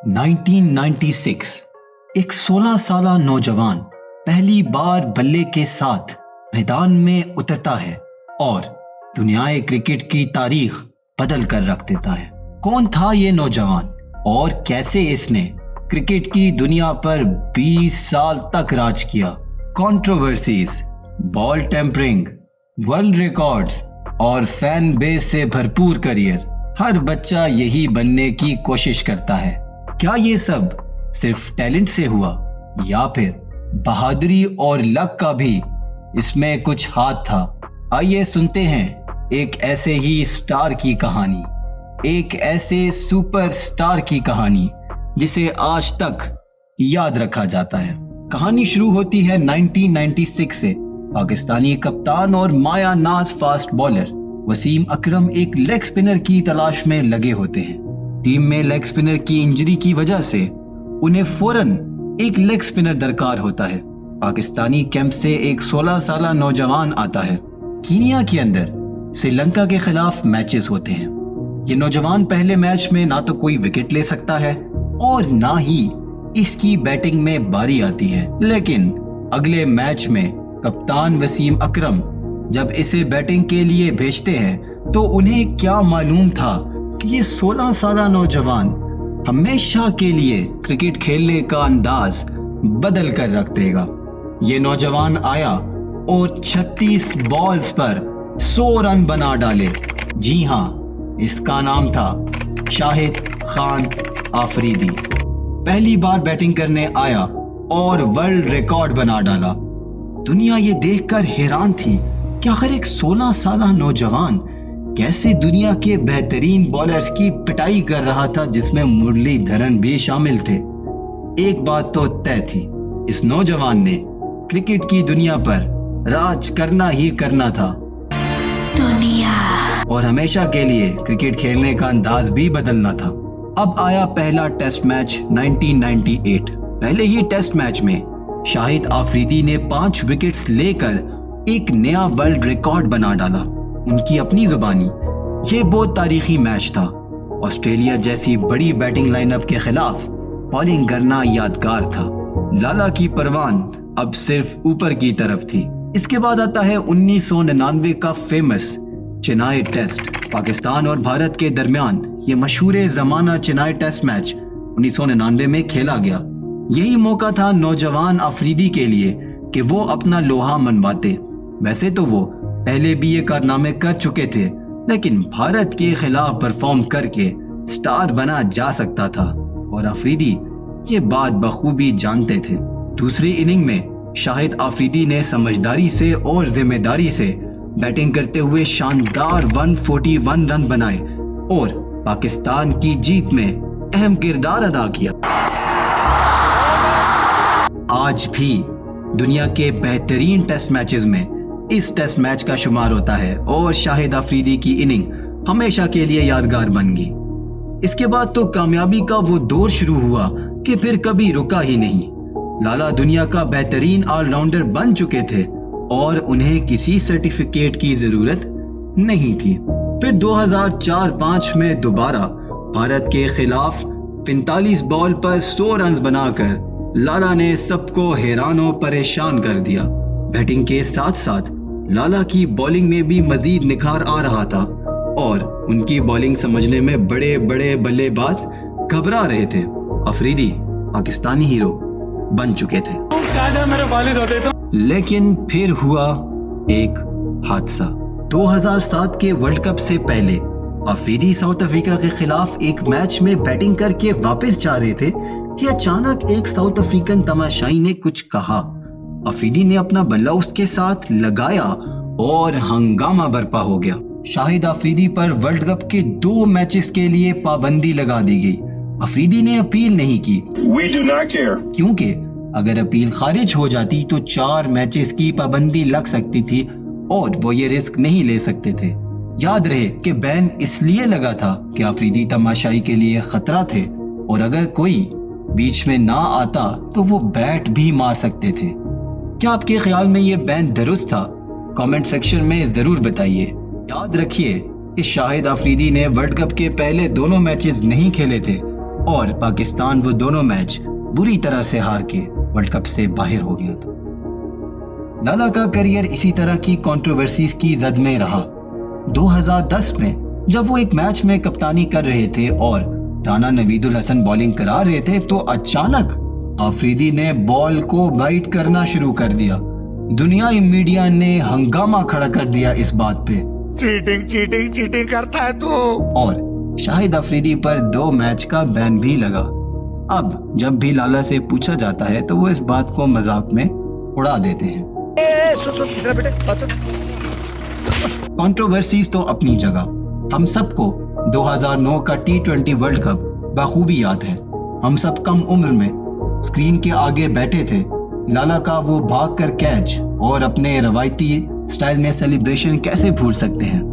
1996 एक 16 साल नौजवान पहली बार बल्ले के साथ मैदान में उतरता है और दुनियाए क्रिकेट की तारीख बदल कर रख देता है। कौन था ये नौजवान और कैसे इसने क्रिकेट की दुनिया पर 20 साल तक राज किया? Controversies, ball tampering, world records और फैन बेस से भरपूर करियर। हर बच्चा यही बनने की कोशिश करता है। क्या ये सब सिर्फ टैलेंट से हुआ या फिर बहादुरी और लक का भी इसमें कुछ हाथ था? आइए सुनते हैं एक ऐसे ही स्टार की कहानी, एक ऐसे सुपरस्टार की कहानी जिसे आज तक याद रखा जाता है। कहानी शुरू होती है 1996 से। पाकिस्तानी कप्तान और माया नाज फास्ट बॉलर वसीम अकरम एक लेग स्पिनर की तलाश में लगे होते हैं। टीम में लेग स्पिनर की इंजरी की वजह से उन्हें फौरन एक लेग स्पिनर दरकार होता है। पाकिस्तानी कैंप से एक 16 साल नौजवान आता है। कीनिया के अंदर श्रीलंका के खिलाफ मैचेस होते हैं। ये नौजवान पहले मैच में ना तो कोई विकेट ले सकता है और ना ही इसकी बैटिंग में बारी आती है। लेकिन अगले मैच में कप्तान वसीम अकरम जब इसे बैटिंग के लिए भेजते हैं तो उन्हें क्या मालूम था कि ये 16 साल नौजवान हमेशा के लिए क्रिकेट खेलने का अंदाज बदल कर रख देगा। ये नौजवान आया और 36 बॉल्स पर 100 रन बना डाले। जी हाँ, इसका नाम था शाहिद खान आफरीदी। पहली बार बैटिंग करने आया और वर्ल्ड रिकॉर्ड बना डाला। दुनिया ये देखकर हैरान थी कि आखिर एक 16 साल नौजवान कैसे दुनिया के बेहतरीन बॉलर्स की पिटाई कर रहा था, जिसमें मुरलीधरन भी शामिल थे। एक बात तो तय थी, इस नौजवान ने क्रिकेट की दुनिया पर राज करना ही करना था दुनिया, और हमेशा के लिए क्रिकेट खेलने का अंदाज भी बदलना था। अब आया पहला टेस्ट मैच 1998। पहले ही टेस्ट मैच में शाहिद आफरीदी ने 5 विकेट्स लेकर एक नया वर्ल्ड रिकॉर्ड बना डाला। उनकी अपनी जुबानी ये बहुत तारीखी मैच था। ऑस्ट्रेलिया जैसी बड़ी बैटिंग लाइनअप के खिलाफ बॉलिंग करना यादगार था। लाला की परवान अब सिर्फ ऊपर की तरफ थी। इसके बाद आता है 1999 का फेमस चेन्नई टेस्ट। पाकिस्तान और भारत के दरमियान ये मशहूर जमाना चेन्नई टेस्ट मैच 1999 में खेला गया। यही मौका था नौजवान अफरीदी के लिए कि वो अपना लोहा मनवाते। वैसे तो वो पहले भी ये कारनामे कर चुके थे, लेकिन भारत के खिलाफ परफॉर्म करके स्टार बना जा सकता था और अफरीदी ये बात बखूबी जानते थे। दूसरी इनिंग में शाहिद अफरीदी ने समझदारी से और जिम्मेदारी से बैटिंग करते हुए शानदार 141 रन बनाए और पाकिस्तान की जीत में अहम किरदार अदा किया। आज भी दुनिया के बेहतरीन टेस्ट मैचेस में इस टेस्ट मैच का शुमार होता है और शाहिद अफरीदी की इनिंग हमेशा के लिए यादगार बन गई। इसके बाद तो कामयाबी का वो दौर शुरू हुआ कि फिर कभी रुका ही नहीं। लाला दुनिया का बेहतरीन ऑलराउंडर बन चुके थे और उन्हें किसी सर्टिफिकेट की जरूरत नहीं थी। फिर 2004-05 में दोबारा भारत के खिलाफ 45 बॉल पर 100 रन बनाकर लाला ने सबको हैरान और परेशान कर दिया। बैटिंग के साथ साथ लाला की बॉलिंग में भी मजीद निखार आ रहा था और उनकी बॉलिंग समझने में बड़े बड़े बल्लेबाज घबरा रहे थे। अफरीदी पाकिस्तानी हीरो बन चुके थे। मेरे वालिद होते तो। लेकिन फिर हुआ एक हादसा। 2007 के वर्ल्ड कप से पहले अफरीदी साउथ अफ्रीका के खिलाफ एक मैच में बैटिंग करके वापस जा रहे थे कि अचानक एक साउथ अफ्रीकन तमाशाई ने कुछ कहा। अफरीदी ने अपना बल्ला उसके साथ लगाया और हंगामा बरपा हो गया। शाहिद अफरीदी पर वर्ल्ड कप के 2 मैचेस के लिए पाबंदी लगा दी गई। अफरीदी ने अपील नहीं की। We do not care. क्योंकि अगर अपील खारिज हो जाती तो 4 मैचेस की पाबंदी लग सकती थी और वो ये रिस्क नहीं ले सकते थे। याद रहे कि बैन इसलिए लगा था कि अफरीदी तमाशाई के लिए खतरा थे और अगर कोई बीच में ना आता तो वो बैट भी मार सकते थे। क्या आपके ख्याल में ये बैन दुरुस्त था? कमेंट सेक्शन में जरूर बताइए। याद रखिए कि शाहिद अफरीदी ने वर्ल्ड कप के पहले दोनों मैचेस नहीं खेले थे और पाकिस्तान वो दोनों मैच बुरी तरह से हार के वर्ल्ड कप से बाहर हो गया था। लाला का करियर इसी तरह की कंट्रोवर्सीज की जद में रहा। 2010 में जब वो एक मैच में कप्तानी कर रहे थे और राना नवीदुल हसन बॉलिंग करा रहे थे तो अचानक आफरीदी ने बॉल को बाइट करना शुरू कर दिया। दुनियाई मीडिया ने हंगामा खड़ा कर दिया इस बात पे। चीटिंग करता है तू। और शाहिद अफरीदी पर 2 मैच का बैन भी लगा। अब जब भी लाला से पूछा जाता है तो वो इस बात को मजाक में उड़ा देते हैं। कंट्रोवर्सीज तो अपनी जगह। हम सबको 2009 का T20 वर्ल्ड कप बखूबी याद है। हम सब कम उम्र में स्क्रीन के आगे बैठे थे। लाला का वो भाग कर कैच और अपने रवायती स्टाइल में सेलिब्रेशन कैसे भूल सकते हैं।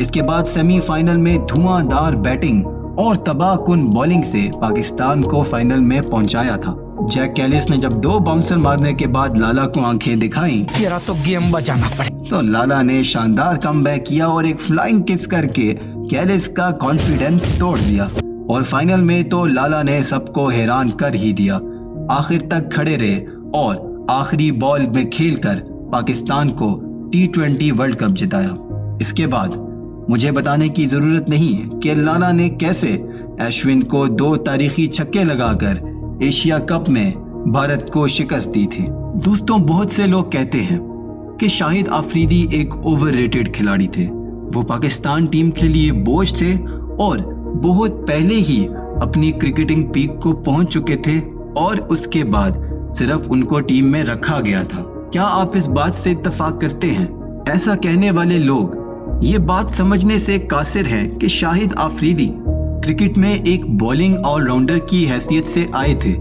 इसके बाद सेमीफाइनल में धुआंधार बैटिंग और तबाहकुन बॉलिंग से पाकिस्तान को फाइनल में पहुंचाया था। जैक कैलिस ने जब 2 बाउंसर मारने के बाद लाला को आंखें दिखाई, तेरा तो गेम बचाना पड़े। तो लाला ने शानदार कमबैक किया और एक फ्लाइंग किस करके कैलिस का कॉन्फिडेंस तोड़ दिया। और फाइनल में तो लाला ने सबको हैरान कर ही दिया। आखिर तक खड़े रहे और आखिरी बॉल में खेलकर पाकिस्तान को T20 वर्ल्ड कप जिताया। इसके बाद मुझे बताने की जरूरत नहीं है कि लाला ने कैसे अश्विन को 2 तारीखी छक्के लगाकर एशिया कप में भारत को शिकस्त दी थी। दोस्तों, बहुत से लोग कहते हैं कि शाहिद अफरीदी एक ओवररेटेड खिलाड़ी थे। वो पाकिस्तान टीम के लिए बोझ थे और बहुत पहले ही अपनी क्रिकेटिंग पीक को पहुंच चुके थे और उसके बाद सिर्फ उनको टीम में रखा गया था। क्या आप इस बात से इत्तेफाक करते हैं? ऐसा कहने वाले लोग ये बात समझने से कासिर हैं कि शाहिद अफरीदी क्रिकेट में एक बॉलिंग ऑलराउंडर की हैसियत से आए थे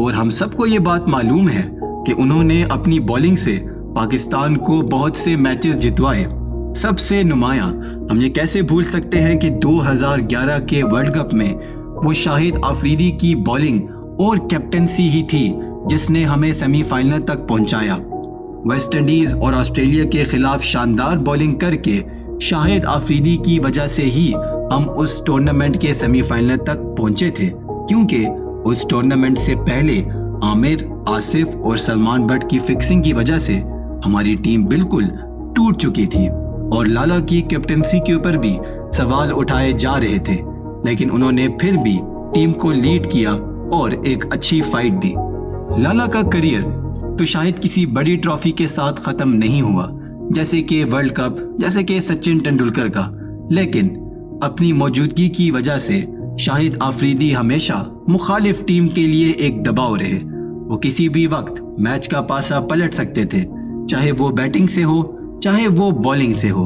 और हम सबको ये बात मालूम है कि उन्होंने अपनी बॉलिंग से पाकिस्तान को बहुत से मैचेस जितवाए। सबसे नुमायां हम ये कैसे भूल सकते हैं कि 2011 के वर्ल्ड कप में वो शाहिद अफरीदी की बॉलिंग और कैप्टनसी ही थी जिसने हमें सेमीफाइनल तक पहुंचाया। वेस्ट इंडीज और ऑस्ट्रेलिया के खिलाफ शानदार बॉलिंग करके शाहिद अफरीदी की वजह से ही हम उस टूर्नामेंट के सेमीफाइनल तक पहुंचे थे, क्योंकि उस टूर्नामेंट से पहले आमिर, आसिफ और सलमान बट की फिक्सिंग की वजह से हमारी टीम बिल्कुल टूट चुकी थी और लाला की कैप्टनसी के ऊपर भी सवाल उठाए जा रहे थे, लेकिन उन्होंने फिर भी टीम को लीड किया और एक अच्छी फाइट दी। लाला का करियर तो शायद किसी बड़ी ट्रॉफी के साथ खत्म नहीं हुआ, जैसे कि वर्ल्ड कप, जैसे कि सचिन तेंदुलकर का, लेकिन अपनी मौजूदगी की वजह से शाहिद अफरीदी हमेशा मुखालिफ टीम के लिए एक दबाव रहे। वो किसी भी वक्त मैच का पासा पलट सकते थे, चाहे वो बैटिंग से हो चाहे वो बॉलिंग से हो।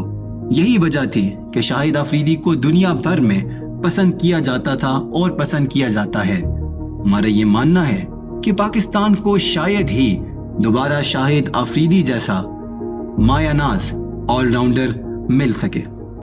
यही वजह थी कि शाहिद अफरीदी को दुनिया भर में पसंद किया जाता था और पसंद किया जाता है। हमारा ये मानना है कि पाकिस्तान को शायद ही दोबारा शाहिद अफरीदी जैसा मायानाज ऑलराउंडर मिल सके।